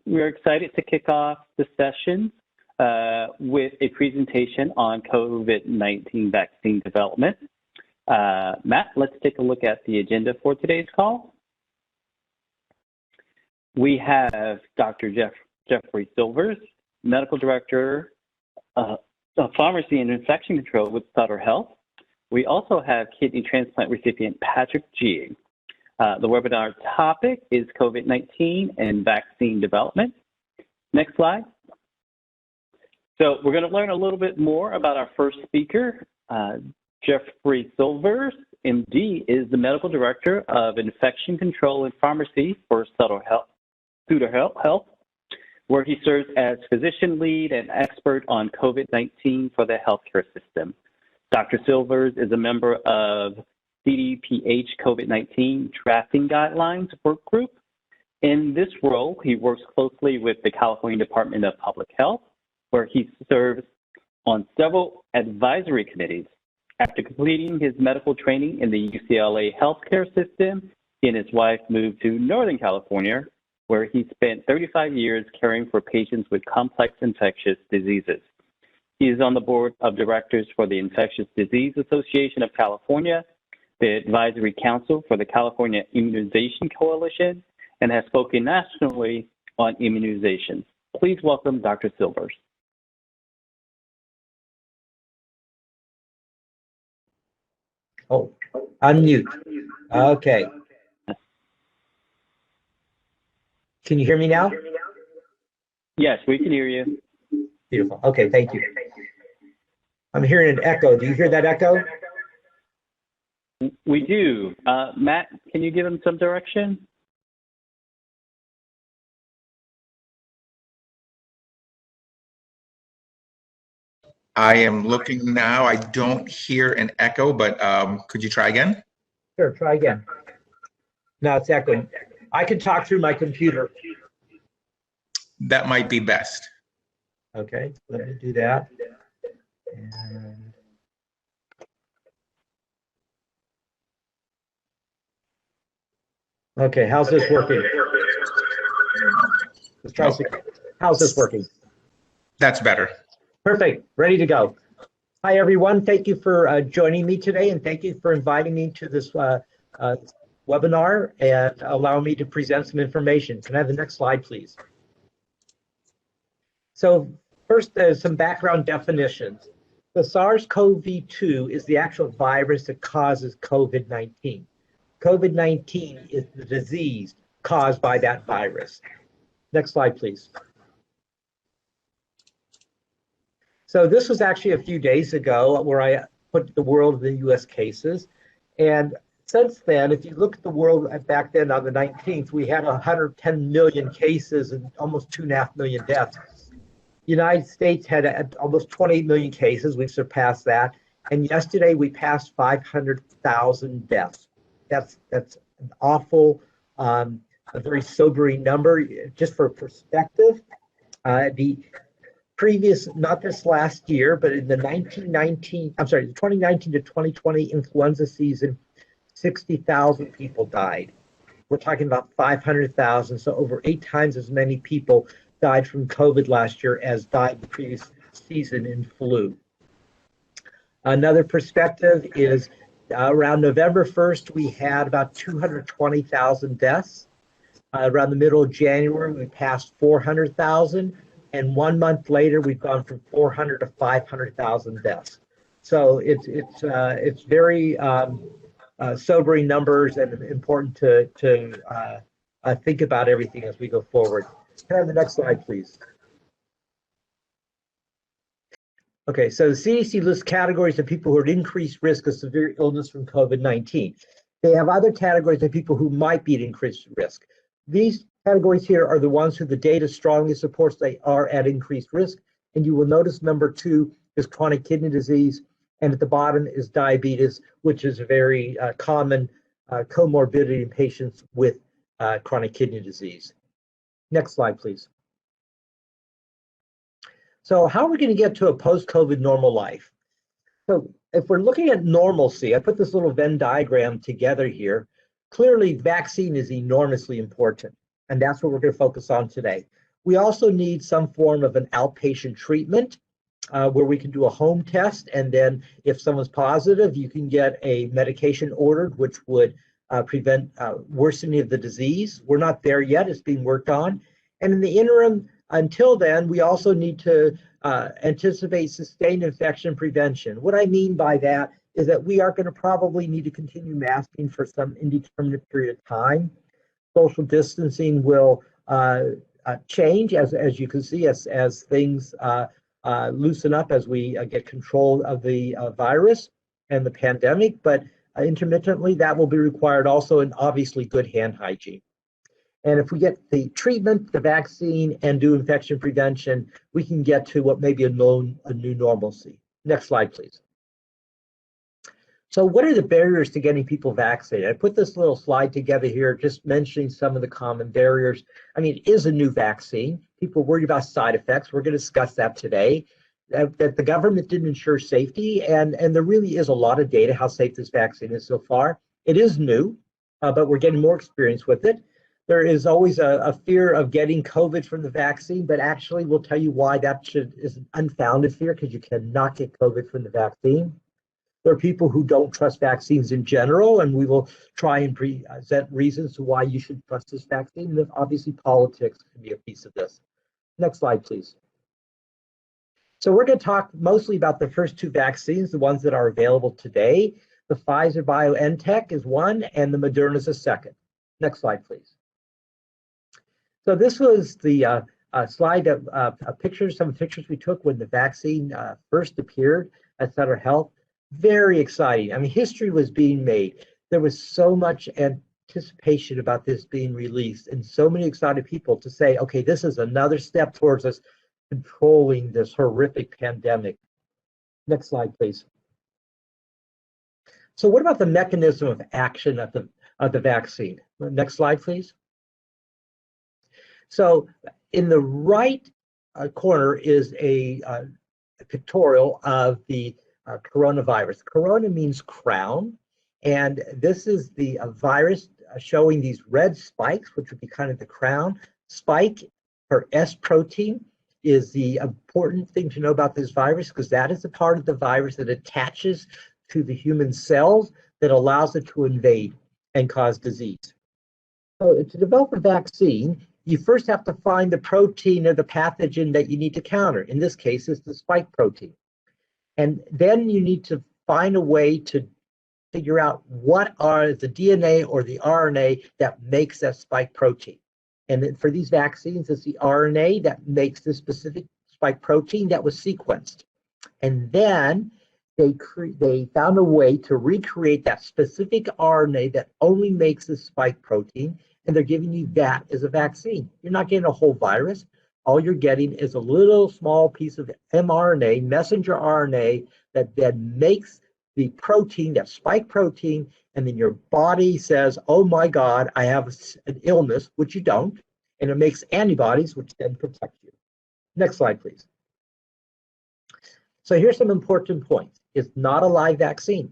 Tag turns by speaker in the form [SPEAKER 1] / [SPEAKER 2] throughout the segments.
[SPEAKER 1] we're excited to kick off the session with a presentation on COVID-19 vaccine development. Matt, let's take a look at the agenda for today's call. We have Dr. Jeffrey Silvers, Medical Director of Pharmacy and Infection Control with Sutter Health. We also have kidney transplant recipient Patrick G. The webinar topic is COVID-19 and vaccine development. Next slide. So we're going to learn a little bit more about our first speaker. Jeffrey Silvers, MD, is the Medical Director of Infection Control and Pharmacy for Sutter Health, where he serves as physician lead and expert on COVID-19 for the healthcare system. Dr. Silvers is a member of CDPH COVID-19 drafting guidelines work group. In this role, he works closely with the California Department of Public Health, where he serves on several advisory committees. After completing his medical training in the UCLA healthcare system, he and his wife moved to Northern California, where he spent 35 years caring for patients with complex infectious diseases. He is on the board of directors for the Infectious Disease Association of California, the Advisory Council for the California Immunization Coalition, and has spoken nationally on immunizations. Please welcome Dr. Silvers.
[SPEAKER 2] Oh, unmute. Okay. Can you hear me now?
[SPEAKER 1] Yes, we can hear you.
[SPEAKER 2] Beautiful. Okay, thank you. I'm hearing an echo. Do you hear that echo?
[SPEAKER 1] We do. Matt, can you give him some direction?
[SPEAKER 3] I am looking now. I don't hear an echo, but could you try again?
[SPEAKER 2] Sure, try again. No, it's echoing. I can talk through my computer.
[SPEAKER 3] That might be best.
[SPEAKER 2] Okay, let me do that. And okay, how's this working? Let's try. How's this working?
[SPEAKER 3] That's better.
[SPEAKER 2] Perfect, ready to go. Hi everyone, thank you for joining me today, and thank you for inviting me to this webinar and allowing me to present some information. Can I have the next slide, please? So first, some background definitions. The SARS-CoV-2 is the actual virus that causes COVID-19. COVID-19 is the disease caused by that virus. Next slide, please. So this was actually a few days ago where I put the world of the US cases. And since then, if you look at the world back then on the 19th, we had 110 million cases and almost 2.5 million deaths. The United States had almost 28 million cases. We've surpassed that. And yesterday we passed 500,000 deaths. That's an awful, a very sobering number. Just for perspective, the previous, not this last year, but in the 2019 to 2020 influenza season, 60,000 people died. We're talking about 500,000, so over 8 times as many people died from COVID last year as died the previous season in flu. Another perspective is around November 1st, we had about 220,000 deaths. Around the middle of January, we passed 400,000. And 1 month later, we've gone from 400 to 500,000 deaths. So it's very sobering numbers and important to think about everything as we go forward. Can I have the next slide, please? Okay, so the CDC lists categories of people who are at increased risk of severe illness from COVID-19. They have other categories of people who might be at increased risk. These categories here are the ones who the data strongly supports they are at increased risk. And you will notice number 2 is chronic kidney disease, and at the bottom is diabetes, which is a very common comorbidity in patients with chronic kidney disease. Next slide, please. So how are we going to get to a post-COVID normal life? So if we're looking at normalcy, I put this little Venn diagram together here. Clearly, vaccine is enormously important, and that's what we're going to focus on today. We also need some form of an outpatient treatment where we can do a home test, and then if someone's positive, you can get a medication ordered which would prevent worsening of the disease. We're not there yet, it's being worked on. And in the interim, until then, we also need to anticipate sustained infection prevention. What I mean by that is that we are going to probably need to continue masking for some indeterminate period of time. Social distancing will change, as you can see, as things loosen up, as we get control of the virus and the pandemic, but intermittently that will be required also, and obviously good hand hygiene. And if we get the treatment, the vaccine, and do infection prevention, we can get to what may be a new normalcy. Next slide, please. So what are the barriers to getting people vaccinated? I put this little slide together here just mentioning some of the common barriers. I mean, it is a new vaccine. People are worried about side effects. We're going to discuss that today. That the government didn't ensure safety, and there really is a lot of data how safe this vaccine is so far. It is new, but we're getting more experience with it. There is always a fear of getting COVID from the vaccine, but actually we'll tell you why that is an unfounded fear, because you cannot get COVID from the vaccine. There are people who don't trust vaccines in general, and we will try and present reasons to why you should trust this vaccine. And obviously politics can be a piece of this. Next slide, please. So we're going to talk mostly about the first two vaccines, the ones that are available today. The Pfizer-BioNTech is one, and the Moderna is a second. Next slide, please. So this was the slide of pictures, some pictures we took when the vaccine first appeared at Sutter Health. Very exciting. I mean, history was being made. There was so much anticipation about this being released, and so many excited people to say, okay, this is another step towards us controlling this horrific pandemic. Next slide, please. So what about the mechanism of action of the vaccine? Next slide, please. So in the right corner is a pictorial of the coronavirus. Corona means crown, and this is the virus showing these red spikes, which would be kind of the crown. Spike, or S protein, is the important thing to know about this virus, because that is the part of the virus that attaches to the human cells that allows it to invade and cause disease. So to develop a vaccine, you first have to find the protein or the pathogen that you need to counter. In this case, it's the spike protein. And then you need to find a way to figure out what are the DNA or the RNA that makes that spike protein. And then for these vaccines, it's the RNA that makes the specific spike protein that was sequenced. And then they found a way to recreate that specific RNA that only makes the spike protein, and they're giving you that as a vaccine. You're not getting a whole virus. All you're getting is a little small piece of mRNA, messenger RNA, that then makes the protein, that spike protein, and then your body says, oh my God, I have an illness, which you don't, and it makes antibodies, which then protect you. Next slide, please. So here's some important points. It's not a live vaccine.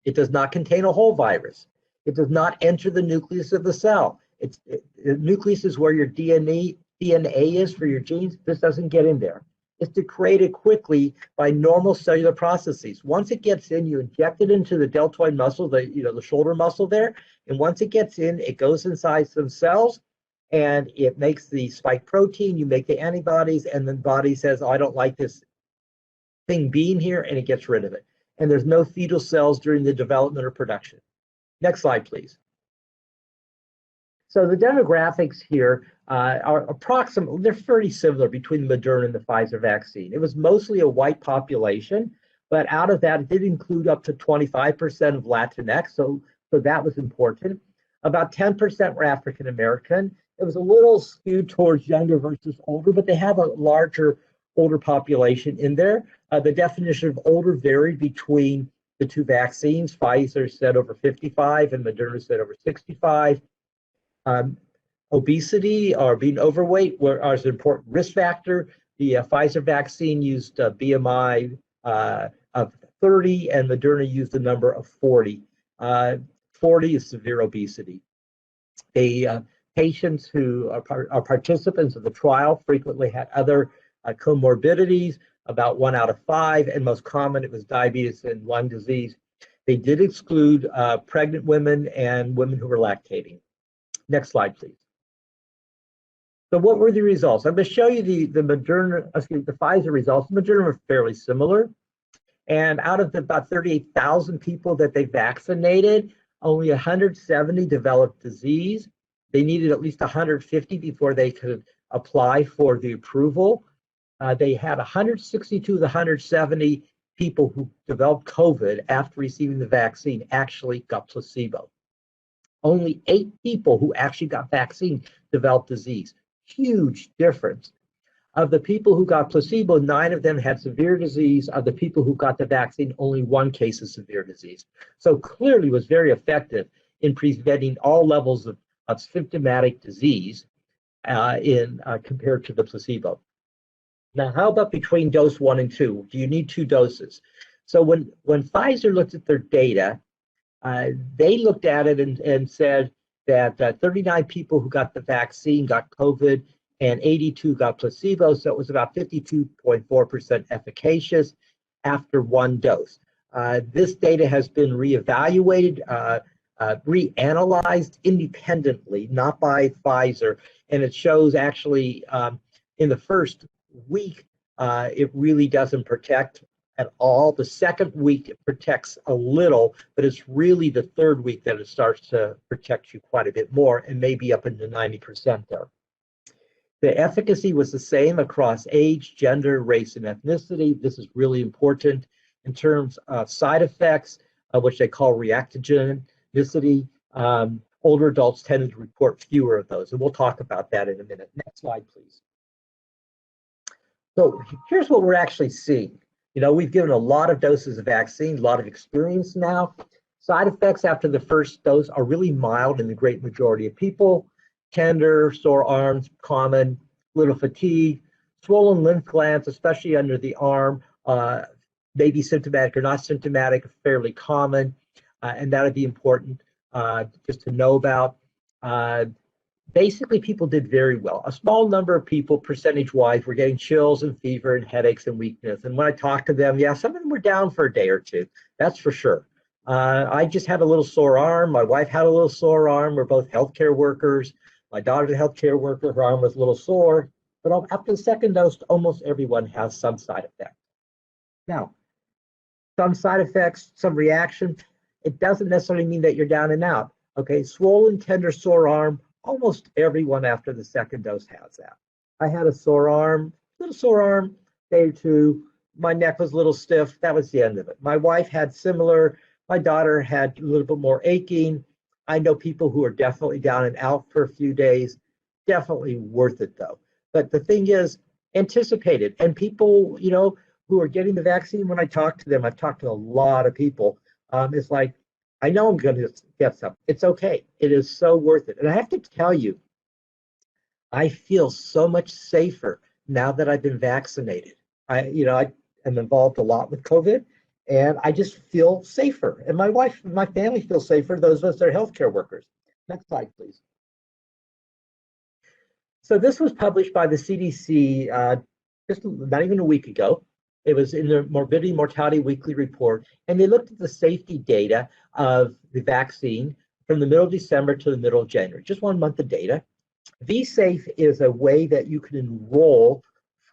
[SPEAKER 2] It does not contain a whole virus. It does not enter the nucleus of the cell. The nucleus is where your DNA is for your genes. This doesn't get in there. It's decreated quickly by normal cellular processes. Once it gets in, you inject it into the deltoid muscle, the shoulder muscle there, and once it gets in, it goes inside some cells, and it makes the spike protein. You make the antibodies, and the body says, oh, I don't like this thing being here, and it gets rid of it. And there's no fetal cells during the development or production. Next slide, please. So the demographics here are approximately, they're pretty similar between the Moderna and the Pfizer vaccine. It was mostly a white population, but out of that, it did include up to 25% of Latinx, so that was important. About 10% were African American. It was a little skewed towards younger versus older, but they have a larger older population in there. The definition of older varied between the two vaccines. Pfizer said over 55 and Moderna said over 65. Obesity or being overweight was an important risk factor. The Pfizer vaccine used a BMI of 30, and Moderna used a number of 40. 40 is severe obesity. They patients who are participants of the trial frequently had other comorbidities, about 1 out of 5, and most common it was diabetes and lung disease. They did exclude pregnant women and women who were lactating. Next slide, please. So what were the results? I'm going to show you the Pfizer results. The Moderna were fairly similar. And out of the about 38,000 people that they vaccinated, only 170 developed disease. They needed at least 150 before they could apply for the approval. They had 162 of the 170 people who developed COVID after receiving the vaccine actually got placebo. Only 8 people who actually got vaccine developed disease. Huge difference. Of the people who got placebo, 9 of them had severe disease. Of the people who got the vaccine, only 1 case of severe disease. So clearly was very effective in preventing all levels of symptomatic disease compared to the placebo. Now, how about between dose 1 and 2? Do you need 2 doses? So when Pfizer looked at their data, they looked at it and said that 39 people who got the vaccine got COVID and 82 got placebo, so it was about 52.4% efficacious after 1 dose. This data has been reevaluated, reanalyzed independently, not by Pfizer, and it shows actually in the first week, it really doesn't protect at all. The second week, it protects a little, but it's really the third week that it starts to protect you quite a bit more, and maybe up into 90% there. The efficacy was the same across age, gender, race, and ethnicity. This is really important in terms of side effects, which they call reactogenicity. Older adults tended to report fewer of those, and we'll talk about that in a minute. Next slide, please. So here's what we're actually seeing. You know, we've given a lot of doses of vaccine, a lot of experience now. Side effects after the first dose are really mild in the great majority of people. Tender, sore arms, common, little fatigue, swollen lymph glands, especially under the arm, maybe symptomatic or not symptomatic, fairly common, and that would be important just to know about. Basically, people did very well. A small number of people, percentage-wise, were getting chills and fever and headaches and weakness. And when I talked to them, yeah, some of them were down for a day or two. That's for sure. I just had a little sore arm. My wife had a little sore arm. We're both healthcare workers. My daughter's a healthcare worker. Her arm was a little sore. But after the second dose, almost everyone has some side effect. Now, some side effects, some reaction, it doesn't necessarily mean that you're down and out. Okay, swollen, tender, sore arm, almost everyone after the second dose has that. I had a sore arm, little sore arm, day or two. My neck was a little stiff. That was the end of it. My wife had similar. My daughter had a little bit more aching. I know people who are definitely down and out for a few days. Definitely worth it, though. But the thing is, anticipated. And people, you know, who are getting the vaccine, when I talk to them, I've talked to a lot of people. It's like, I know I'm going to get some. It's okay. It is so worth it. And I have to tell you, I feel so much safer now that I've been vaccinated. I am involved a lot with COVID, and I just feel safer. And my wife and my family feel safer, those of us that are healthcare workers. Next slide, please. So this was published by the CDC just not even a week ago. It was in the Morbidity Mortality Weekly Report, and they looked at the safety data of the vaccine from the middle of December to the middle of January, just 1 month of data. V-Safe is a way that you can enroll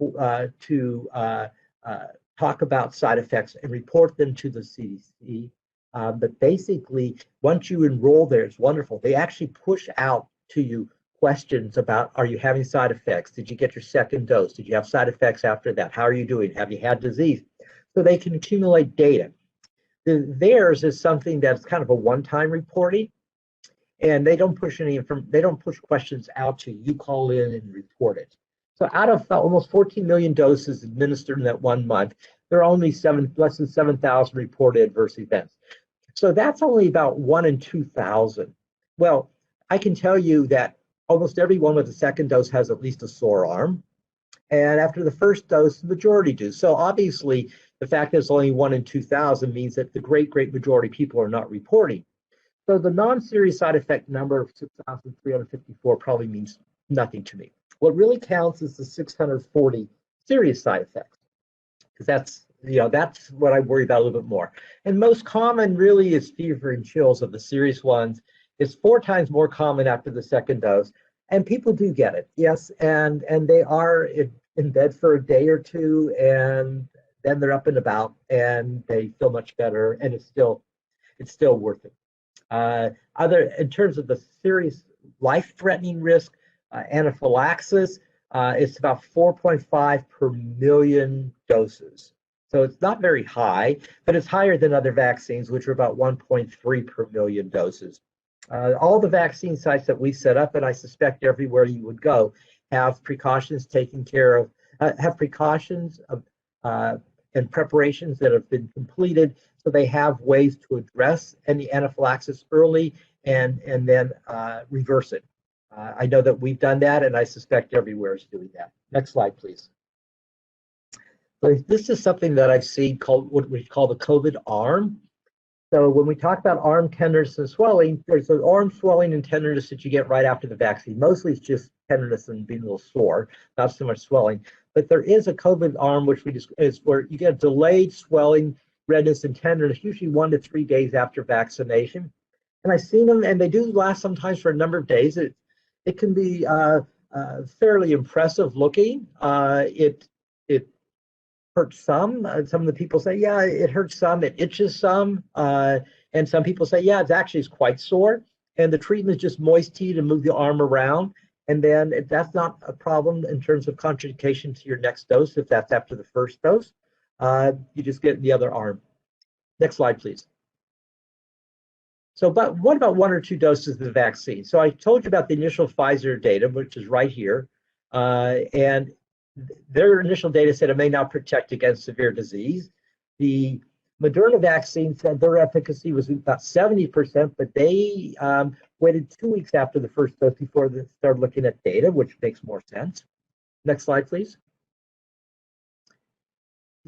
[SPEAKER 2] to talk about side effects and report them to the CDC. But basically, once you enroll there, it's wonderful. They actually push out to you questions about, are you having side effects? Did you get your second dose? Did you have side effects after that? How are you doing? Have you had disease? So they can accumulate data. Theirs is something that's kind of a one-time reporting, and they don't push they don't push questions out to you. You call in and report it. So out of almost 14 million doses administered in that 1 month, there are only less than 7,000 reported adverse events. So that's only about 1 in 2,000. Well, I can tell you that almost everyone with the second dose has at least a sore arm. And after the first dose, the majority do. So obviously, the fact that it's only 1 in 2,000 means that the great majority of people are not reporting. So the non-serious side effect number of 6,354 probably means nothing to me. What really counts is the 640 serious side effects, because that's what I worry about a little bit more. And most common really is fever and chills of the serious ones. It's 4 times more common after the second dose, and people do get it, yes, and they are in bed for a day or two, and then they're up and about, and they feel much better, and it's still worth it. In terms of the serious life-threatening risk, anaphylaxis, it's about 4.5 per million doses. So it's not very high, but it's higher than other vaccines, which are about 1.3 per million doses. All the vaccine sites that we set up, and I suspect everywhere you would go, have precautions taken care of, have precautions of, and preparations that have been completed, so they have ways to address any anaphylaxis early and then reverse it. I know that we've done that, and I suspect everywhere is doing that. Next slide, please. So this is something that I've seen called what we call the COVID arm. So when we talk about arm tenderness and swelling, there's an arm swelling and tenderness that you get right after the vaccine. Mostly it's just tenderness and being a little sore, not so much swelling. But there is a COVID arm, which is where you get delayed swelling, redness, and tenderness, usually 1 to 3 days after vaccination. And I've seen them, and they do last sometimes for a number of days. It can be fairly impressive looking. It hurts some. Some of the people say, yeah, it hurts some, it itches some. And some people say, yeah, it's quite sore. And the treatment is just moist tea to move the arm around. And then if that's not a problem in terms of contraindication to your next dose, if that's after the first dose, you just get the other arm. Next slide, please. So, but what about 1 or 2 doses of the vaccine? So I told you about the initial Pfizer data, which is right here. And their initial data said it may not protect against severe disease. The Moderna vaccine said their efficacy was about 70%, but they waited 2 weeks after the first dose before they started looking at data, which makes more sense. Next slide, please.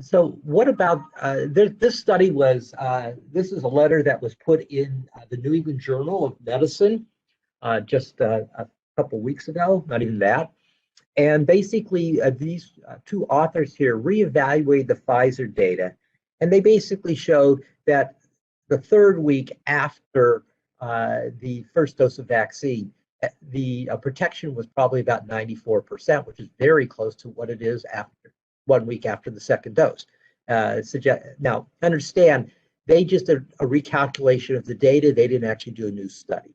[SPEAKER 2] So what about, this study was, this is a letter that was put in the New England Journal of Medicine just a couple weeks ago, not even that. And basically, these 2 authors here reevaluated the Pfizer data, and they basically showed that the 3rd week after the first dose of vaccine, the protection was probably about 94%, which is very close to what it is after 1 week after the second dose. Now, understand, they just did a recalculation of the data. They didn't actually do a new study.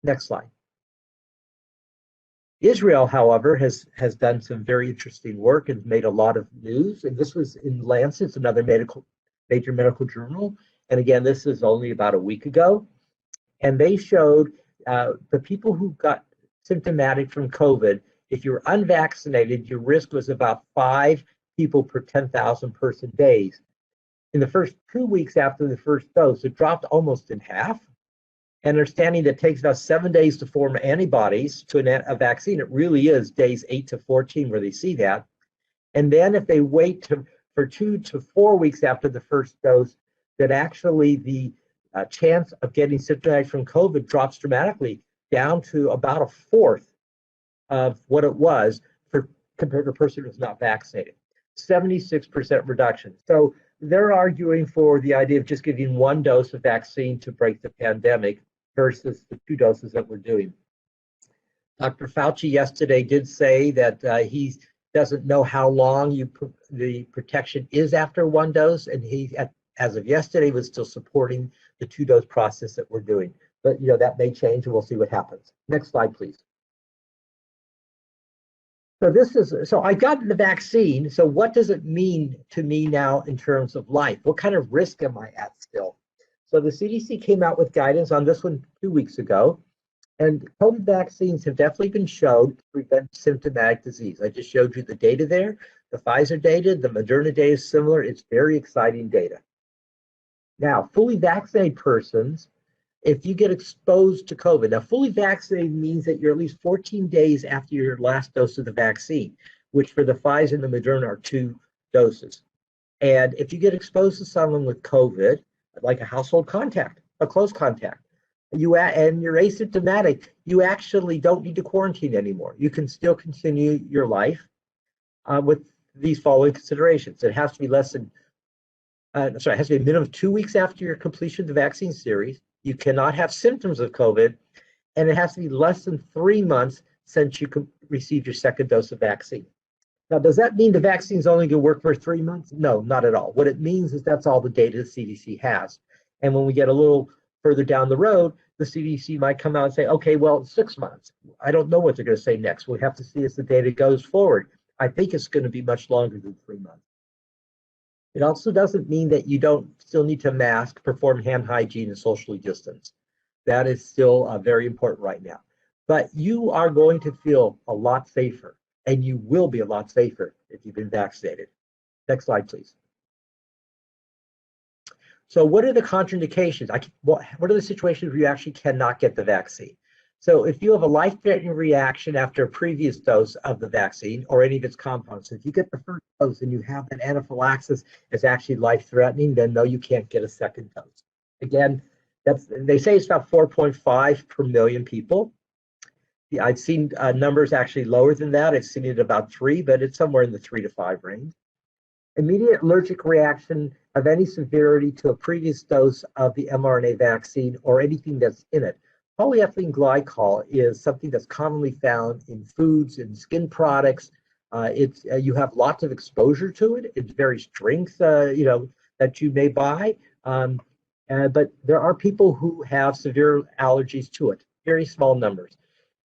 [SPEAKER 2] Next slide. Israel, however, has done some very interesting work and made a lot of news. And this was in Lancet, another major medical journal. And again, this is only about a week ago. And they showed the people who got symptomatic from COVID, if you're unvaccinated, your risk was about 5 people per 10,000 person days. In the first 2 weeks after the first dose, it dropped almost in half. And understanding that it takes about 7 days to form antibodies to a vaccine, it really is days 8 to 14 where they see that. And then if they wait for 2 to 4 weeks after the first dose, that actually the chance of getting symptomatic from COVID drops dramatically down to about a fourth of what it was compared to a person who was not vaccinated. 76% reduction. So they're arguing for the idea of just giving 1 dose of vaccine to break the pandemic versus the 2 doses that we're doing. Dr. Fauci yesterday did say that he doesn't know how long the protection is after 1 dose, and he, as of yesterday, was still supporting the 2-dose process that we're doing. But that may change, and we'll see what happens. Next slide, please. So I got the vaccine. So what does it mean to me now in terms of life? What kind of risk am I at still? So the CDC came out with guidance on this one 2 weeks ago, and COVID vaccines have definitely been shown to prevent symptomatic disease. I just showed you the data there. The Pfizer data, the Moderna data is similar. It's very exciting data. Now, fully vaccinated persons, if you get exposed to COVID, now fully vaccinated means that you're at least 14 days after your last dose of the vaccine, which for the Pfizer and the Moderna are 2 doses. And if you get exposed to someone with COVID, like a household contact, a close contact, And you're asymptomatic, you actually don't need to quarantine anymore. You can still continue your life with these following considerations. It has to be less than, it has to be a minimum of 2 weeks after your completion of the vaccine series. You cannot have symptoms of COVID, and it has to be less than 3 months since you received your second dose of vaccine. Now, does that mean the vaccine is only going to work for 3 months? No, not at all. What it means is that's all the data the CDC has. And when we get a little further down the road, the CDC might come out and say, okay, well, 6 months. I don't know what they're going to say next. We'll have to see as the data goes forward. I think it's going to be much longer than 3 months. It also doesn't mean that you don't still need to mask, perform hand hygiene, and socially distance. That is still very important right now. But you are going to feel a lot safer, and you will be a lot safer if you've been vaccinated. Next slide, please. So what are the contraindications? What are the situations where you actually cannot get the vaccine? So if you have a life-threatening reaction after a previous dose of the vaccine or any of its compounds, so if you get the first dose and you have an anaphylaxis that's actually life-threatening, then no, you can't get a second dose. Again, they say it's about 4.5 per million people. I've seen numbers actually lower than that. I've seen it about 3, but it's somewhere in the 3 to 5 range. Immediate allergic reaction of any severity to a previous dose of the mRNA vaccine or anything that's in it. Polyethylene glycol is something that's commonly found in foods and skin products. You have lots of exposure to it. It varies strength, that you may buy. But there are people who have severe allergies to it, very small numbers.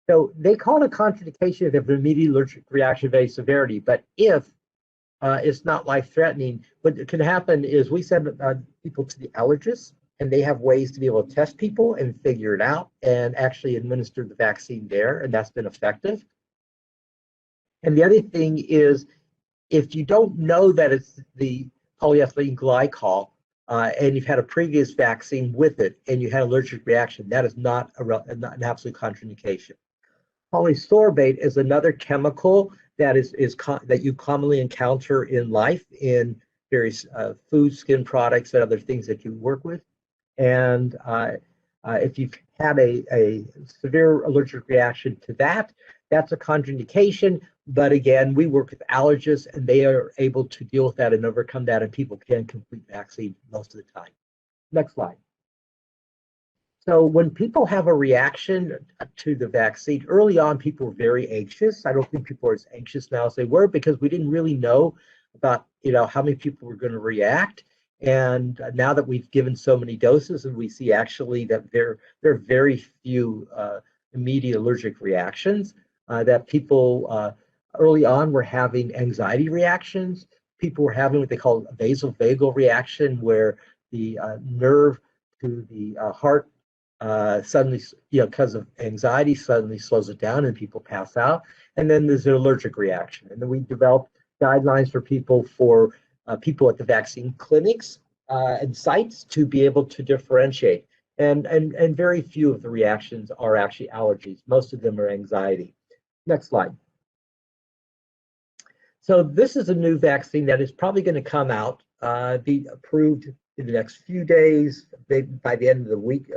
[SPEAKER 2] So they call it a contraindication of immediate allergic reaction of any severity. But if it's not life-threatening, what can happen is we send people to the allergist, and they have ways to be able to test people and figure it out and actually administer the vaccine there, and that's been effective. And the other thing is, if you don't know that it's the polyethylene glycol and you've had a previous vaccine with it and you had an allergic reaction, that is not an absolute contraindication. Polysorbate is another chemical that that you commonly encounter in life in various food, skin products, and other things that you work with. And if you've had a severe allergic reaction to that, that's a contraindication. But again, we work with allergists, and they are able to deal with that and overcome that, and people can complete vaccine most of the time. Next slide. So when people have a reaction to the vaccine, early on, people were very anxious. I don't think people are as anxious now as they were because we didn't really know about how many people were going to react. And now that we've given so many doses, and we see actually that there are very few immediate allergic reactions, that people early on were having anxiety reactions. People were having what they call a vasovagal reaction, where the nerve to the heart suddenly, because of anxiety, suddenly slows it down and people pass out. And then there's an allergic reaction. And then we developed guidelines for people people at the vaccine clinics and sites to be able to differentiate. And very few of the reactions are actually allergies. Most of them are anxiety. Next slide. So this is a new vaccine that is probably going to come out, be approved in the next few days, by the end of the week.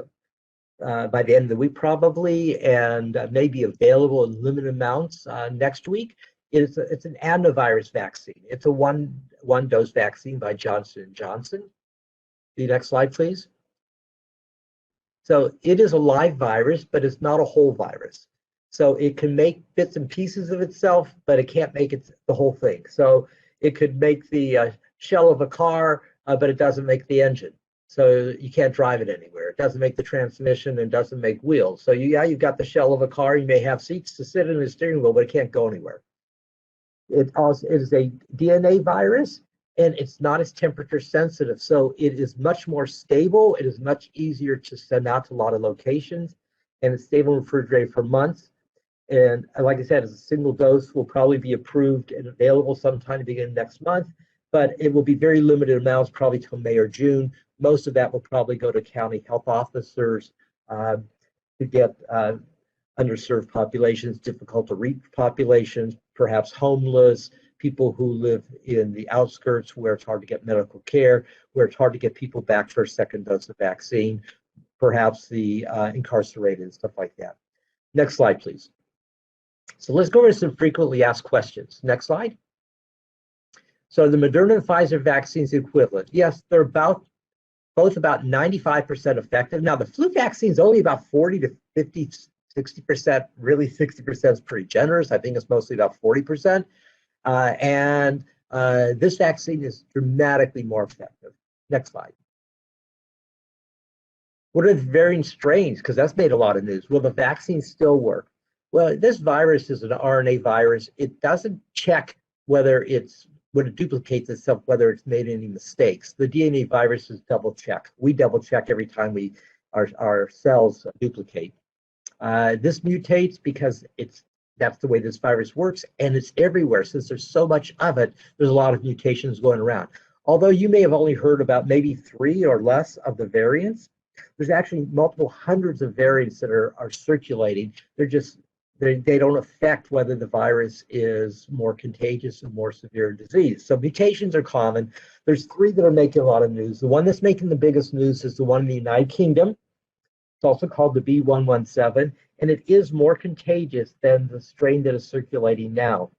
[SPEAKER 2] Probably, and may be available in limited amounts next week. It's an adenovirus vaccine. It's a one-dose vaccine by Johnson & Johnson. The next slide, please. So it is a live virus, but it's not a whole virus. So it can make bits and pieces of itself, but it can't make the whole thing. So it could make the shell of a car, but it doesn't make the engine. So you can't drive it anywhere. It doesn't make the transmission and doesn't make wheels. So you've got the shell of a car. You may have seats to sit in the steering wheel, but it can't go anywhere. It is a DNA virus, and it's not as temperature sensitive. So it is much more stable. It is much easier to send out to a lot of locations, and it's stable in refrigerator for months. And like I said, as a single dose will probably be approved and available sometime beginning next month, but it will be very limited amounts, probably till May or June. Most of that will probably go to county health officers to get underserved populations, difficult to reach populations, perhaps homeless, people who live in the outskirts where it's hard to get medical care, where it's hard to get people back for a second dose of vaccine. perhaps the incarcerated and stuff like that. Next slide, please. So let's go over some frequently asked questions. Next slide. So the Moderna and Pfizer vaccines equivalent. Yes, they're both about 95% effective. Now the flu vaccine is only about 40 to 50, 60%. Really, 60% is pretty generous. I think it's mostly about 40%. This vaccine is dramatically more effective. Next slide. What are the varying strains? Because that's made a lot of news. Will the vaccine still work? Well, this virus is an RNA virus. It doesn't check whether when it duplicates itself, whether it's made any mistakes. The DNA viruses double check. We double check every time our cells duplicate. This mutates because that's the way this virus works, and it's everywhere. Since there's so much of it, there's a lot of mutations going around. Although you may have only heard about maybe 3 or less of the variants, there's actually multiple hundreds of variants that are circulating. They don't affect whether the virus is more contagious or more severe disease. So mutations are common. There's 3 that are making a lot of news. The one that's making the biggest news is the one in the United Kingdom. It's also called the B117, and it is more contagious than the strain that is circulating now.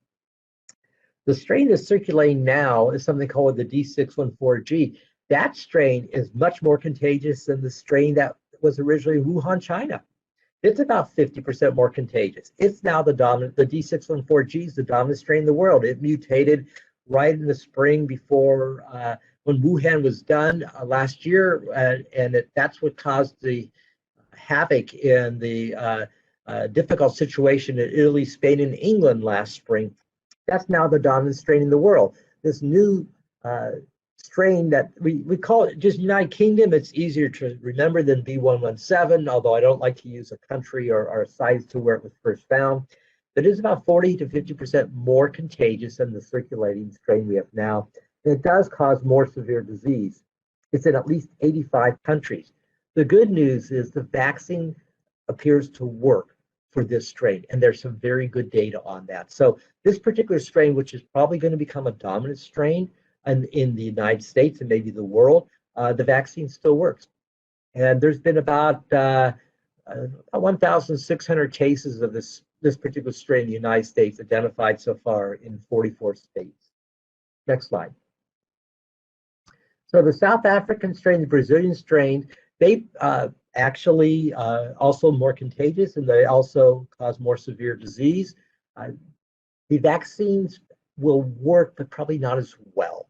[SPEAKER 2] The strain that's circulating now is something called the D614G. That strain is much more contagious than the strain that was originally in Wuhan, China. It's about 50% more contagious. It's now the D614G is the dominant strain in the world. It mutated right in the spring before when Wuhan was done last year, and that's what caused the havoc in the difficult situation in Italy, Spain, and England last spring. That's now the dominant strain in the world. This new strain that we call it just United Kingdom. It's easier to remember than B117, although I don't like to use a country or a size to where it was first found. It is about 40 to 50% more contagious than the circulating strain we have now. And it does cause more severe disease. It's in at least 85 countries. The good news is the vaccine appears to work for this strain, and there's some very good data on that. So this particular strain, which is probably going to become a dominant strain in the United States and maybe the world, the vaccine still works. And there's been about 1,600 cases of this particular strain in the United States identified so far in 44 states. Next slide. So the South African strain, the Brazilian strain, they actually also more contagious, and they also cause more severe disease. The vaccines will work, but probably not as well.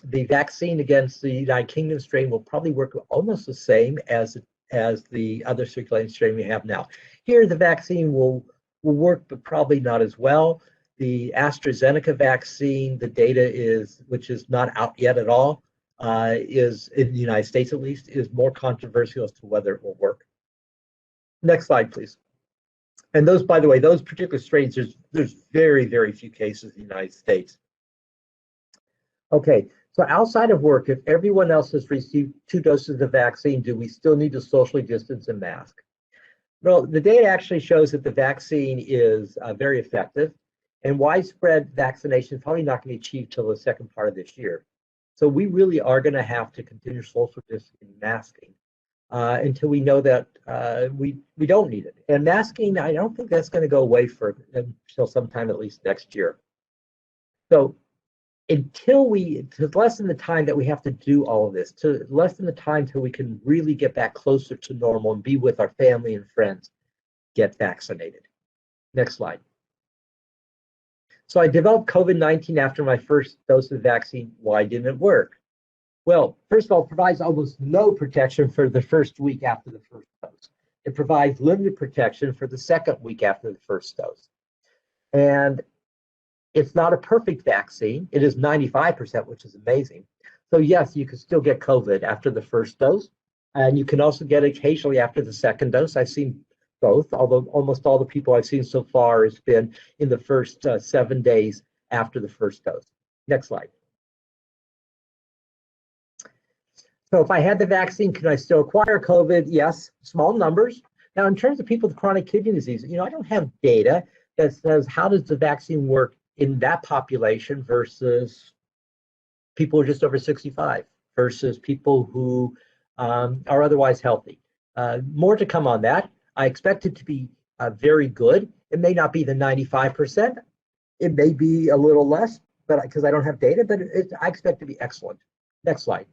[SPEAKER 2] The vaccine against the United Kingdom strain will probably work almost the same as the other circulating strain we have now. Here, the vaccine will work, but probably not as well. The AstraZeneca vaccine, the data which is not out yet at all, is in the United States at least, is more controversial as to whether it will work. Next slide, please. And those, by the way, those particular strains, there's very, very few cases in the United States. Okay, so outside of work, if everyone else has received 2 doses of vaccine, do we still need to socially distance and mask? Well, the data actually shows that the vaccine is very effective, and widespread vaccination is probably not going to be achieved till the second part of this year. So we really are going to have to continue social distancing and masking until we know that we don't need it. And masking, I don't think that's going to go away until sometime at least next year. So to lessen the time that we have to do all of this, to lessen the time till we can really get back closer to normal and be with our family and friends, get vaccinated. Next slide. So I developed COVID-19 after my first dose of vaccine. Why didn't it work? Well, first of all, it provides almost no protection for the first week after the first dose. It provides limited protection for the second week after the first dose. And it's not a perfect vaccine. It is 95%, which is amazing. So yes, you can still get COVID after the first dose, and you can also get it occasionally after the second dose. I've seen both, although almost all the people I've seen so far has been in the first 7 days after the first dose. Next slide. So if I had the vaccine, can I still acquire COVID? Yes, small numbers. Now, in terms of people with chronic kidney disease, I don't have data that says how does the vaccine work in that population versus people who are just over 65 versus people who are otherwise healthy. More to come on that. I expect it to be very good. It may not be the 95%. It may be a little less, but because I don't have data, but I expect to be excellent. Next slide.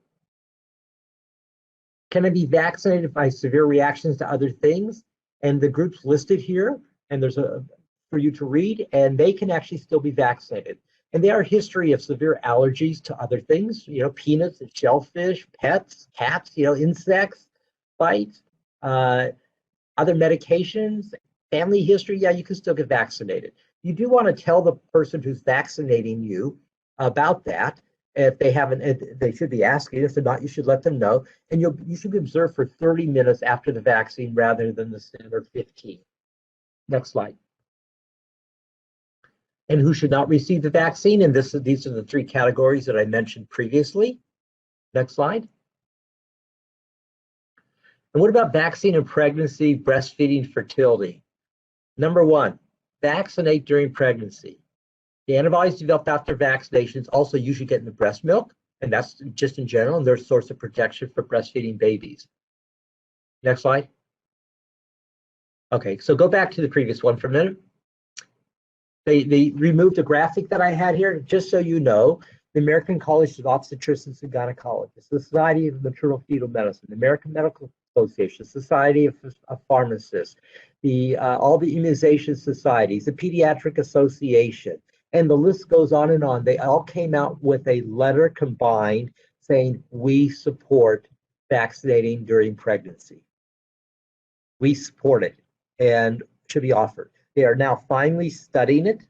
[SPEAKER 2] Can I be vaccinated by severe reactions to other things? And the groups listed here, and there's for you to read, and they can actually still be vaccinated. And they are a history of severe allergies to other things, peanuts and shellfish, pets, cats, insects, bites, other medications, family history. Yeah, you can still get vaccinated. You do want to tell the person who's vaccinating you about that. If they haven't, they should be asking. If they're not, you should let them know. And you should be observed for 30 minutes after the vaccine rather than the standard 15. Next slide. And who should not receive the vaccine? And these are the 3 categories that I mentioned previously. Next slide. And what about vaccine and pregnancy, breastfeeding, fertility? Number 1, vaccinate during pregnancy. The antibodies developed after vaccinations also usually get in the breast milk, and that's just in general, and they're a source of protection for breastfeeding babies. Next slide. Okay, so go back to the previous one for a minute. They removed a graphic that I had here, just so you know. The American College of Obstetricians and Gynecologists, the Society of Maternal Fetal Medicine, the American Medical Association, Society of Pharmacists, all the immunization societies, the Pediatric Association, and the list goes on and on. They all came out with a letter combined saying, we support vaccinating during pregnancy. We support it and should be offered. They are now finally studying it.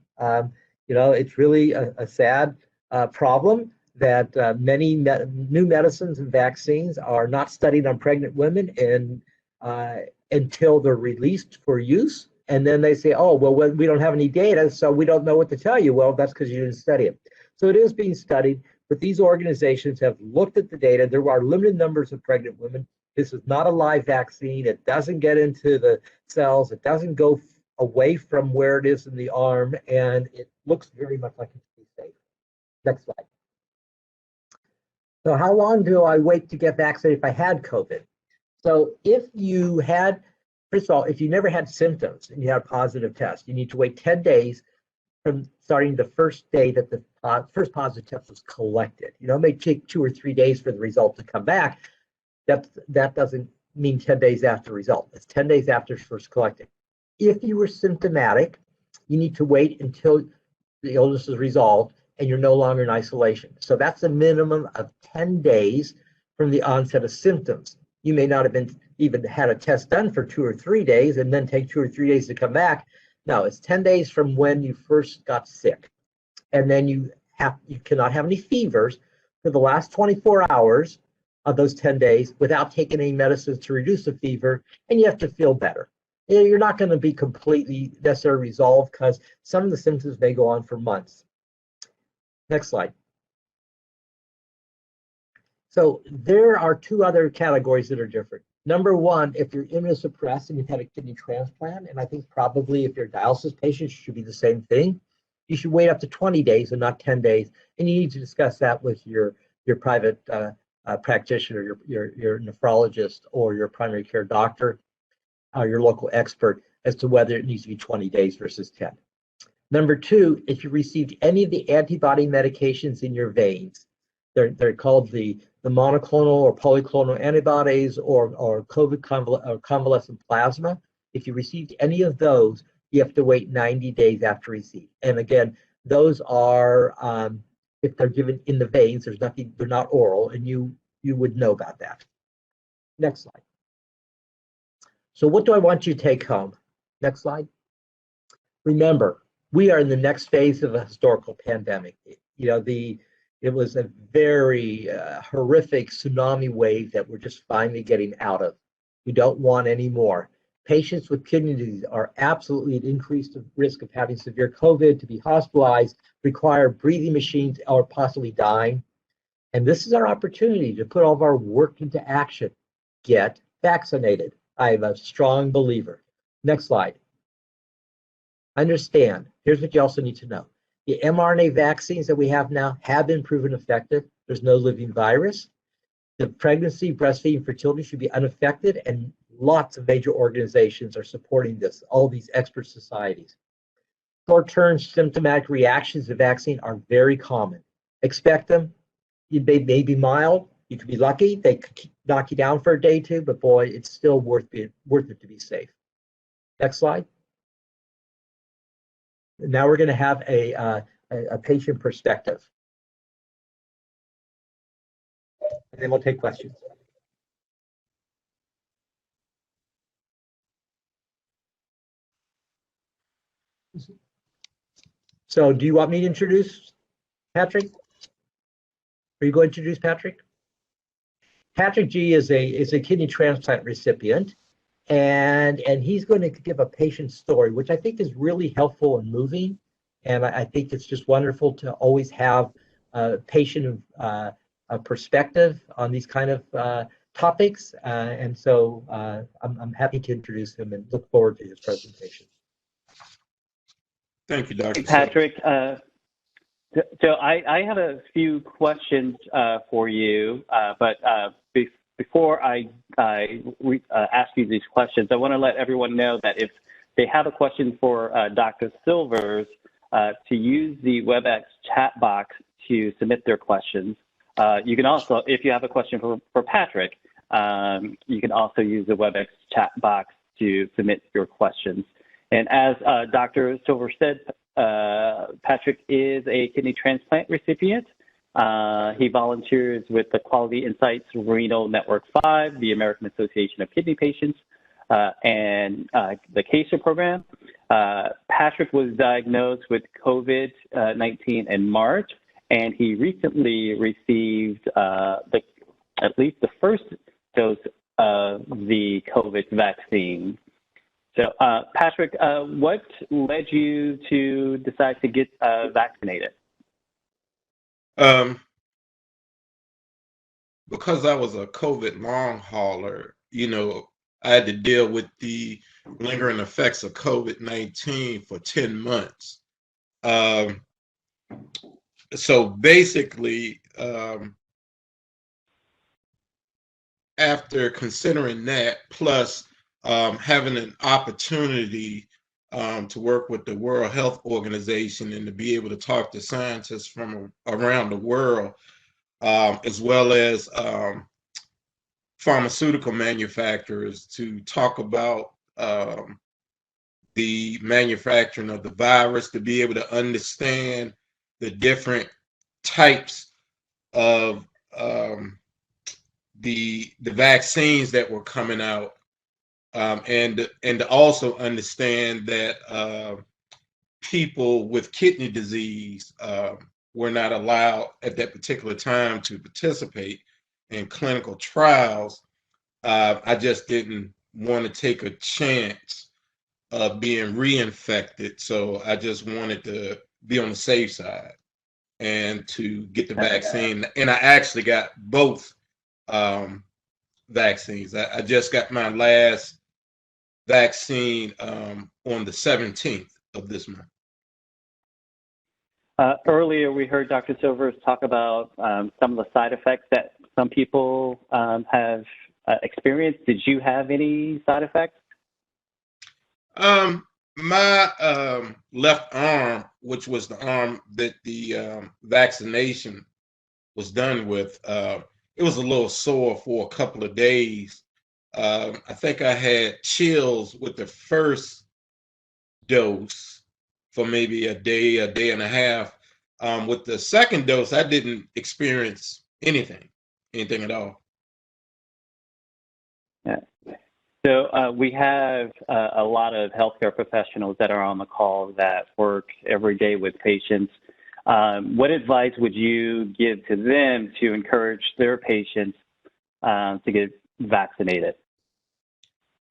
[SPEAKER 2] It's really a sad problem that many new medicines and vaccines are not studied on pregnant women until they're released for use. And then they say, oh, well, we don't have any data, so we don't know what to tell you. Well, that's because you didn't study it. So it is being studied, but these organizations have looked at the data. There are limited numbers of pregnant women. This is not a live vaccine. It doesn't get into the cells. It doesn't go away from where it is in the arm, and it looks very much like it's safe. Next slide. So how long do I wait to get vaccinated if I had COVID? So if you had, first of all, if you never had symptoms and you had a positive test, you need to wait 10 days from starting the first day that the first positive test was collected. It may take 2 or 3 days for the result to come back. That doesn't mean 10 days after the result. It's 10 days after it's first collected. If you were symptomatic, you need to wait until the illness is resolved and you're no longer in isolation. So that's a minimum of 10 days from the onset of symptoms. You may not have even had a test done for 2 or 3 days and then take 2 or 3 days to come back. No, it's 10 days from when you first got sick. And then you cannot have any fevers for the last 24 hours of those 10 days without taking any medicines to reduce the fever, and you have to feel better. You're not going to be completely necessarily resolved because some of the symptoms may go on for months. Next slide. So there are 2 other categories that are different. Number 1, if you're immunosuppressed and you've had a kidney transplant, and I think probably if you're a dialysis patient, it should be the same thing. You should wait up to 20 days and not 10 days. And you need to discuss that with your private practitioner, your nephrologist, or your primary care doctor, your local expert, as to whether it needs to be 20 days versus 10. Number 2, if you received any of the antibody medications in your veins, they're called the monoclonal or polyclonal antibodies or COVID convalescent plasma. If you received any of those, you have to wait 90 days after receipt. And again, those are, if they're given in the veins, they're not oral, and you would know about that. Next slide. So what do I want you to take home? Next slide. Remember, we are in the next phase of a historical pandemic. It was a very horrific tsunami wave that we're just finally getting out of. We don't want any more. Patients with kidney disease are absolutely at increased risk of having severe COVID, to be hospitalized, require breathing machines, or possibly dying. And this is our opportunity to put all of our work into action. Get vaccinated. I am a strong believer. Next slide. Understand, here's what you also need to know. The mRNA vaccines that we have now have been proven effective. There's no living virus. The pregnancy, breastfeeding, fertility should be unaffected, and Lots of major organizations are supporting this, all these expert societies. Short-term symptomatic reactions to vaccine are very common. Expect them. They may be mild. You could be lucky. They could knock you down for a day or two, but boy, it's still worth it to be safe. Next slide. Now we're going to have a patient perspective. And then we'll take questions. So do you want me to introduce Patrick? Are you going to introduce Patrick? Patrick G is a kidney transplant recipient, and he's going to give a patient story, which I think is really helpful and moving. And I think it's just wonderful to always have a patient perspective on these kind of topics. And so I'm happy to introduce him and look forward to his presentation.
[SPEAKER 4] Thank you, Dr.
[SPEAKER 1] Patrick. So I have a few questions for you, but before I ask you these questions, I want to let everyone know that if they have a question for Dr. Silvers, to use the WebEx chat box to submit their questions. You can also, if you have a question for Patrick, you can also use the WebEx chat box to submit your questions. And as Dr. Silver said, Patrick is a kidney transplant recipient. He volunteers with the Quality Insights Renal Network 5, the American Association of Kidney Patients, and the CASER program. Patrick was diagnosed with COVID-19 in March, and he recently received at least the first dose of the COVID vaccine. So, Patrick, what led you to decide to get vaccinated?
[SPEAKER 4] Because I was a COVID long hauler, you know, I had to deal with the lingering effects of COVID-19 for 10 months. So basically, after considering that, plus having an opportunity to work with the World Health Organization and to be able to talk to scientists from around the world, as well as pharmaceutical manufacturers to talk about the manufacturing of the virus, to be able to understand the different types of the vaccines that were coming out, and to also understand that people with kidney disease were not allowed at that particular time to participate in clinical trials. I just didn't want to take a chance of being reinfected, so I just wanted to be on the safe side and to get the vaccine. And I actually got both vaccines. I just got my last vaccine on the 17th of this month.
[SPEAKER 1] Earlier, we heard Dr. Silvers talk about some of the side effects that some people have experienced. Did you have any side effects?
[SPEAKER 4] My left arm, which was the arm that the vaccination was done with, it was a little sore for a couple of days. I think I had chills with the first dose for maybe a day and a half. With the second dose, I didn't experience anything at all.
[SPEAKER 1] Yeah. So we have a lot of healthcare professionals that are on the call that work every day with patients. What advice would you give to them to encourage their patients to get vaccinated?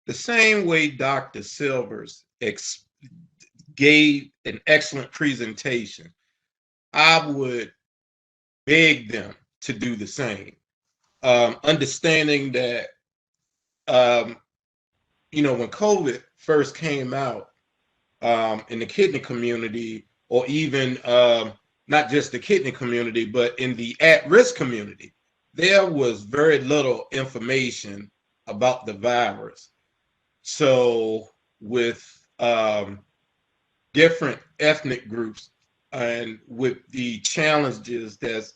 [SPEAKER 4] The same way Dr. Silvers gave an excellent presentation, I would beg them to do the same. Understanding that, when COVID first came out in the kidney community, or even not just the kidney community, but in the at-risk community, there was very little information about the virus. So with different ethnic groups and with the challenges that's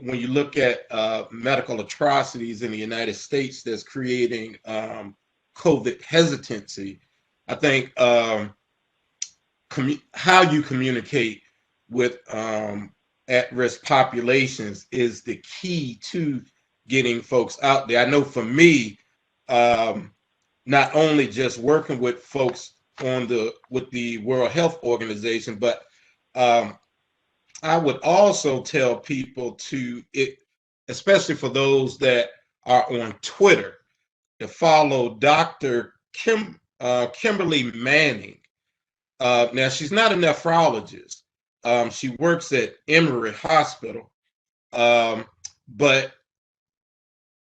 [SPEAKER 4] when you look at medical atrocities in the United States that's creating COVID hesitancy, I think how you communicate with at-risk populations is the key to getting folks out there. I know for me, not only just working with folks with the World Health Organization, but I would also tell people especially for those that are on Twitter, to follow Dr. Kimberly Manning. Now, she's not a nephrologist. She works at Emory Hospital, but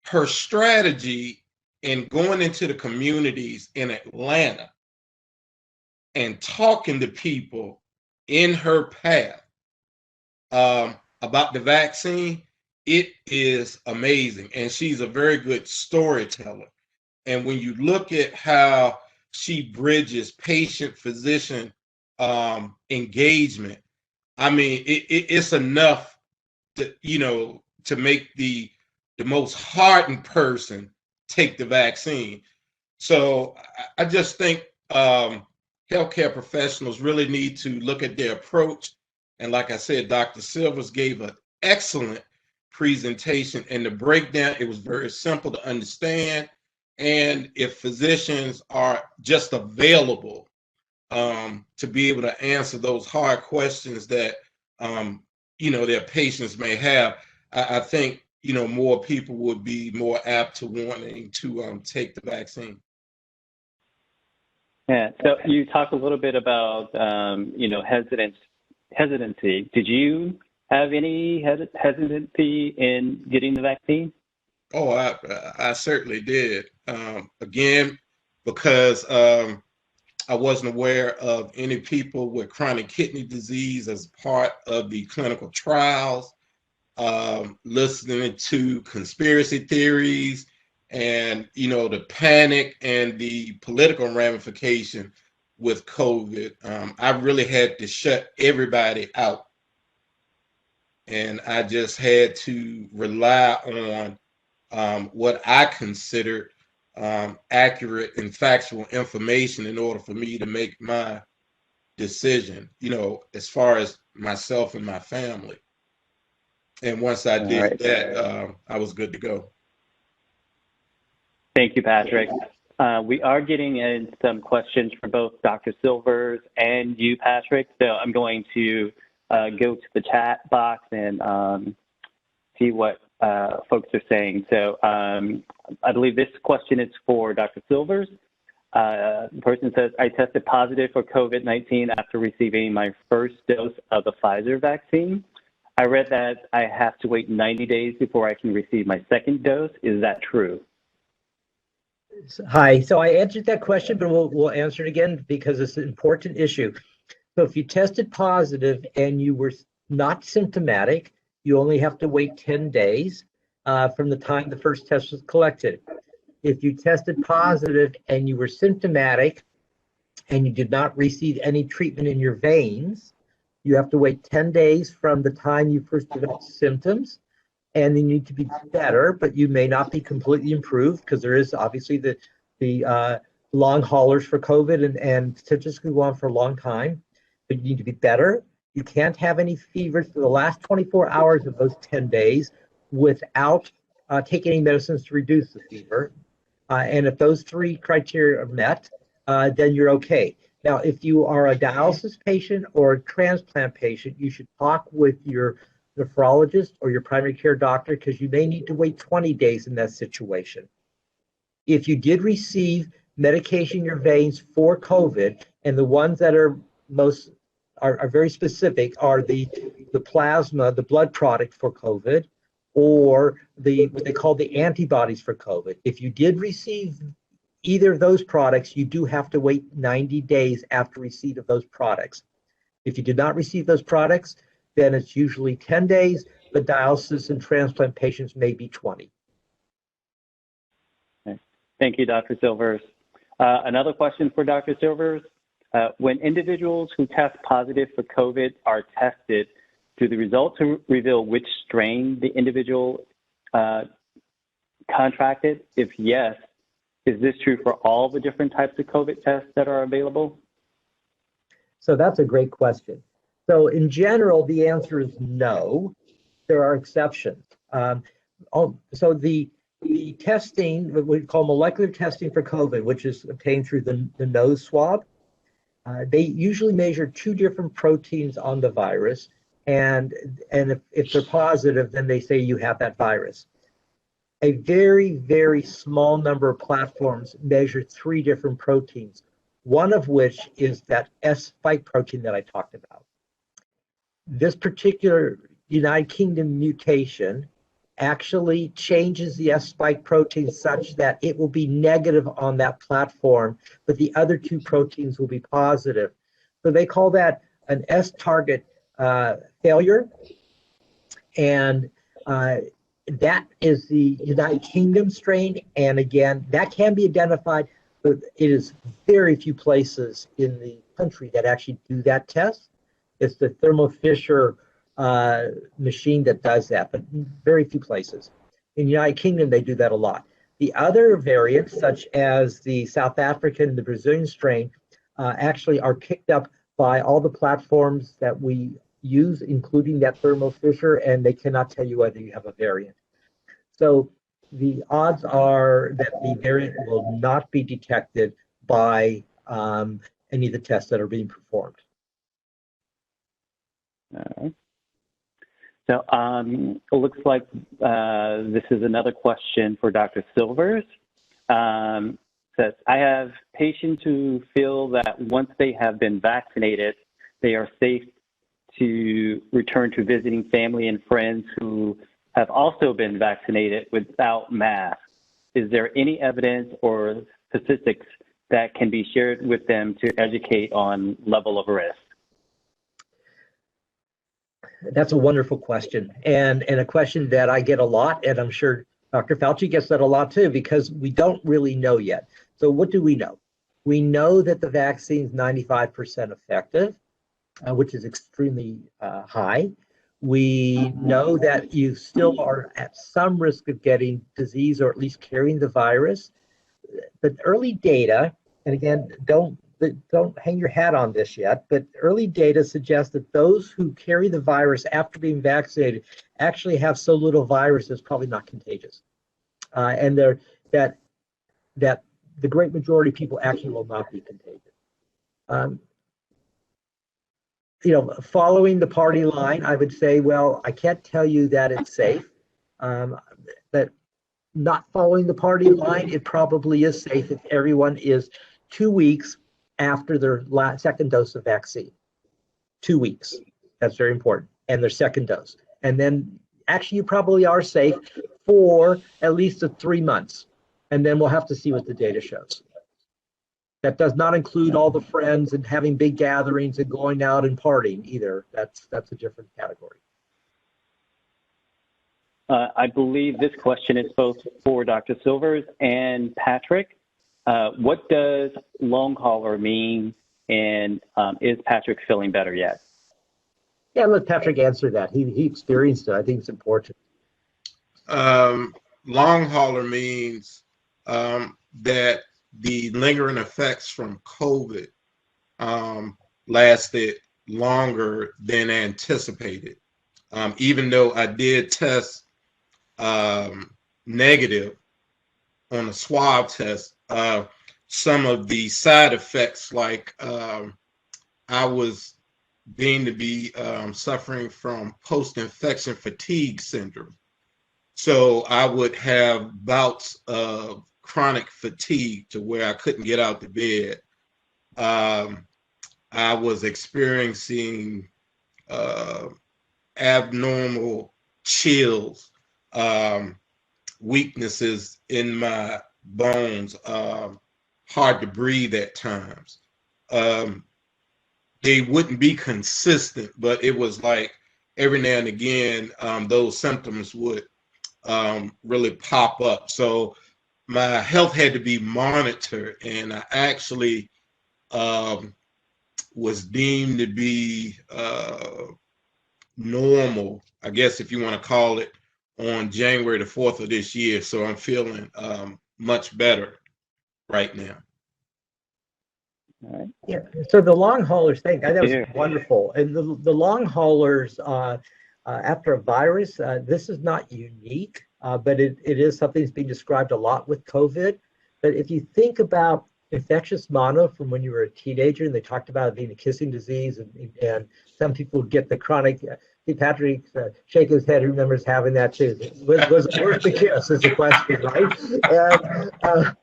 [SPEAKER 4] her strategy in going into the communities in Atlanta and talking to people in her path about the vaccine, it is amazing. And she's a very good storyteller. And when you look at how she bridges patient-physician engagement, I mean, it's enough to make the most hardened person take the vaccine. So I just think healthcare professionals really need to look at their approach. And like I said, Dr. Silvers gave an excellent presentation, and the breakdown, it was very simple to understand. And if physicians are just available to be able to answer those hard questions that their patients may have, I think more people would be more apt to wanting to take the vaccine.
[SPEAKER 1] Yeah. So you talked a little bit about hesitancy. Did you have any hesitancy in getting the vaccine?
[SPEAKER 4] Oh, I certainly did. Again, because I wasn't aware of any people with chronic kidney disease as part of the clinical trials, listening to conspiracy theories and, the panic and the political ramification with COVID. I really had to shut everybody out. And I just had to rely on what I considered accurate and factual information in order for me to make my decision, as far as myself and my family. And once I did that, I was good to go.
[SPEAKER 1] Thank you, Patrick. We are getting in some questions from both Dr. Silvers and you, Patrick. So I'm going to go to the chat box and see what folks are saying. So I believe this question is for Dr. Silvers. The person says, I tested positive for COVID-19 after receiving my first dose of the Pfizer vaccine. I read that I have to wait 90 days before I can receive my second dose. Is that true?
[SPEAKER 2] Hi. So I answered that question, but we'll answer it again because it's an important issue. So if you tested positive and you were not symptomatic, you only have to wait 10 days from the time the first test was collected. If you tested positive and you were symptomatic and you did not receive any treatment in your veins, you have to wait 10 days from the time you first developed symptoms, and you need to be better, but you may not be completely improved because there is obviously the long haulers for COVID and statistics can go on for a long time, but you need to be better. You can't have any fever for the last 24 hours of those 10 days without taking any medicines to reduce the fever. And if those three criteria are met, then you're okay. Now, if you are a dialysis patient or a transplant patient, you should talk with your nephrologist or your primary care doctor because you may need to wait 20 days in that situation. If you did receive medication in your veins for COVID, and the ones that are most are very specific are the plasma, the blood product for COVID, or what they call the antibodies for COVID. If you did receive either of those products, you do have to wait 90 days after receipt of those products. If you did not receive those products, then it's usually 10 days, but dialysis and transplant patients may be 20.
[SPEAKER 1] Okay. Thank you, Dr. Silvers. Another question for Dr. Silvers. When individuals who test positive for COVID are tested, do the results reveal which strain the individual contracted? If yes, is this true for all the different types of COVID tests that are available?
[SPEAKER 2] So that's a great question. So in general, the answer is no. There are exceptions. So the testing, what we call molecular testing for COVID, which is obtained through the nose swab, they usually measure two different proteins on the virus. And if they're positive, then they say you have that virus. A very, very small number of platforms measure three different proteins, one of which is that S spike protein that I talked about. This particular United Kingdom mutation actually changes the S spike protein such that it will be negative on that platform, but the other two proteins will be positive. So they call that an S target failure. And that is the United Kingdom strain. And again, that can be identified, but it is very few places in the country that actually do that test. It's the Thermo Fisher machine that does that, but very few places. In the United Kingdom, they do that a lot. The other variants, such as the South African and the Brazilian strain, actually are picked up by all the platforms that we use, including that Thermo Fisher, and they cannot tell you whether you have a variant. So the odds are that the variant will not be detected by any of the tests that are being performed.
[SPEAKER 1] All right. So it looks like this is another question for Dr. Silvers. Says, I have patients who feel that once they have been vaccinated, they are safe to return to visiting family and friends who have also been vaccinated without masks. Is there any evidence or statistics that can be shared with them to educate on level of risk?
[SPEAKER 2] That's a wonderful question, and a question that I get a lot, and I'm sure Dr. Fauci gets that a lot too, because we don't really know yet. So what do we know? We know that the vaccine is 95% effective, which is extremely high. We know that you still are at some risk of getting disease or at least carrying the virus. The early data, and again, don't hang your hat on this yet, but early data suggests that those who carry the virus after being vaccinated actually have so little virus it's probably not contagious. And that the great majority of people actually will not be contagious. Following the party line, I would say, well, I can't tell you that it's safe. But not following the party line, it probably is safe if everyone is 2 weeks after their second dose of vaccine. 2 weeks. That's very important. And their second dose. And then actually you probably are safe for at least 3 months. And then we'll have to see what the data shows. That does not include all the friends and having big gatherings and going out and partying either. That's a different category.
[SPEAKER 1] I believe this question is both for Dr. Silvers and Patrick. What does long hauler mean, and is Patrick feeling better yet?
[SPEAKER 2] Yeah, let Patrick answer that. He experienced it. I think it's important.
[SPEAKER 4] Long hauler means that the lingering effects from COVID lasted longer than anticipated. Even though I did test negative on a swab test, some of the side effects, like I was deemed to be suffering from post-infection fatigue syndrome. So I would have bouts of chronic fatigue to where I couldn't get out of bed. I was experiencing abnormal chills, weaknesses in my bones, hard to breathe at times. They wouldn't be consistent, but it was like every now and again, those symptoms would really pop up. So my health had to be monitored, and I actually was deemed to be normal, I guess if you want to call it, on January the 4th of this year. So I'm feeling much better right now.
[SPEAKER 1] All right.
[SPEAKER 2] Yeah. So the long haulers thing, that was
[SPEAKER 1] Yeah.
[SPEAKER 2] wonderful. And the long haulers, after a virus, this is not unique, but it is something that's being described a lot with COVID. But if you think about infectious mono from when you were a teenager, and they talked about it being a kissing disease, and some people would get the chronic. Patrick shake his head. He remembers having that too. Was it worth the kiss? Is the question, right? And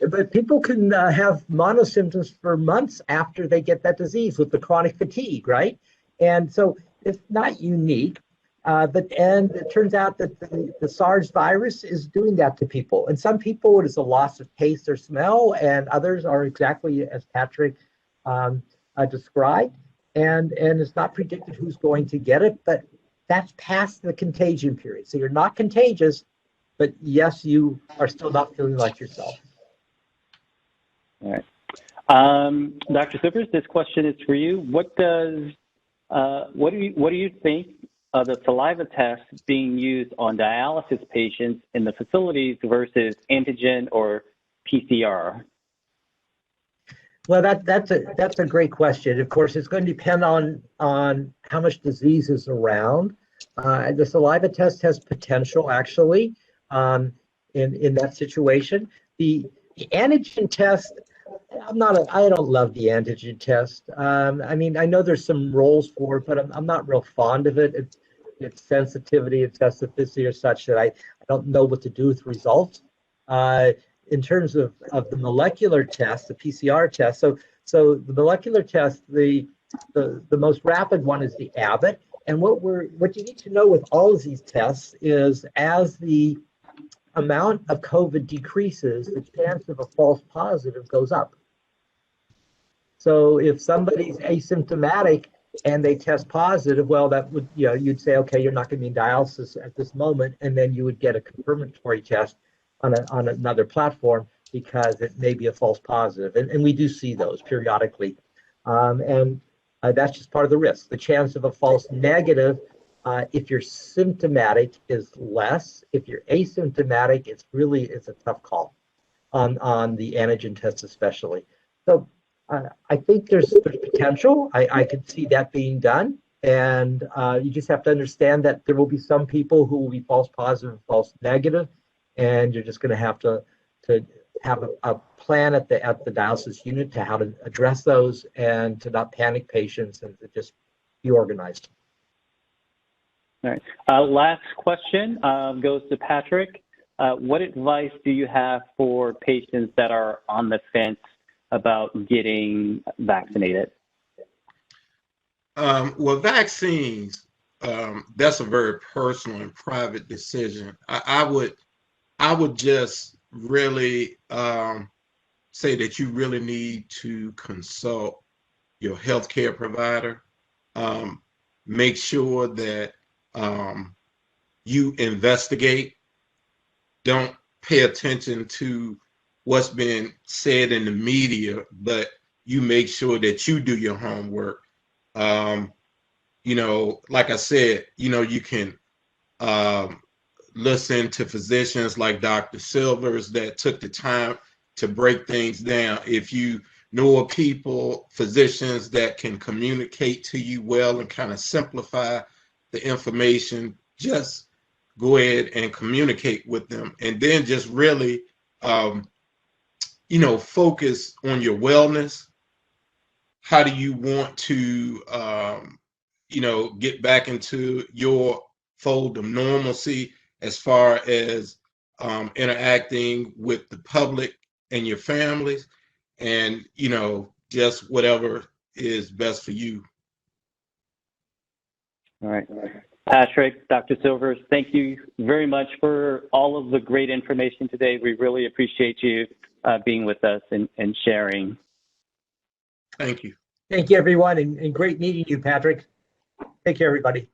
[SPEAKER 2] but people can have mono symptoms for months after they get that disease with the chronic fatigue, right? And so it's not unique. And it turns out that the SARS virus is doing that to people. And some people, it is a loss of taste or smell, and others are exactly as Patrick described. And it's not predicted who's going to get it, but that's past the contagion period. So you're not contagious, but yes, you are still not feeling like yourself.
[SPEAKER 1] All right. Dr. Silvers, this question is for you. What do you think of the saliva test being used on dialysis patients in the facilities versus antigen or PCR?
[SPEAKER 2] Well, that's a great question. Of course, it's going to depend on how much disease is around. The saliva test has potential, actually, in that situation. The antigen test, I don't love the antigen test. I mean, I know there's some roles for it, but I'm not real fond of it. Its sensitivity and specificity are such that I don't know what to do with results. In terms of the molecular test, the PCR test, so the molecular test, the most rapid one is the Abbott. And what you need to know with all of these tests is, as the amount of COVID decreases, the chance of a false positive goes up. So if somebody's asymptomatic and they test positive, well, that would, you'd say, okay, you're not going to be in dialysis at this moment, and then you would get a confirmatory test on another platform because it may be a false positive. And we do see those periodically. That's just part of the risk. The chance of a false negative, if you're symptomatic, is less. If you're asymptomatic, it's a tough call on the antigen test especially. So I think there's potential. I could see that being done. And you just have to understand that there will be some people who will be false positive and false negative. And you're just going to have a plan at the dialysis unit to how to address those and to not panic patients and to just be organized.
[SPEAKER 1] All right. Last question goes to Patrick. What advice do you have for patients that are on the fence about getting vaccinated?
[SPEAKER 4] Well, vaccines, that's a very personal and private decision. I would just really say that you really need to consult your healthcare provider. Make sure that you investigate. Don't pay attention to what's been said in the media, but you make sure that you do your homework. Like I said, you can listen to physicians like Dr. Silvers that took the time to break things down. If you know of physicians that can communicate to you well and kind of simplify the information, just go ahead and communicate with them. And then just really, focus on your wellness. How do you want to, get back into your fold of normalcy as far as interacting with the public and your families, and just whatever is best for you.
[SPEAKER 1] All right. Patrick, Dr. Silvers, thank you very much for all of the great information today. We really appreciate you being with us and sharing.
[SPEAKER 4] Thank you.
[SPEAKER 2] Thank you, everyone, and great meeting you, Patrick. Take care, everybody.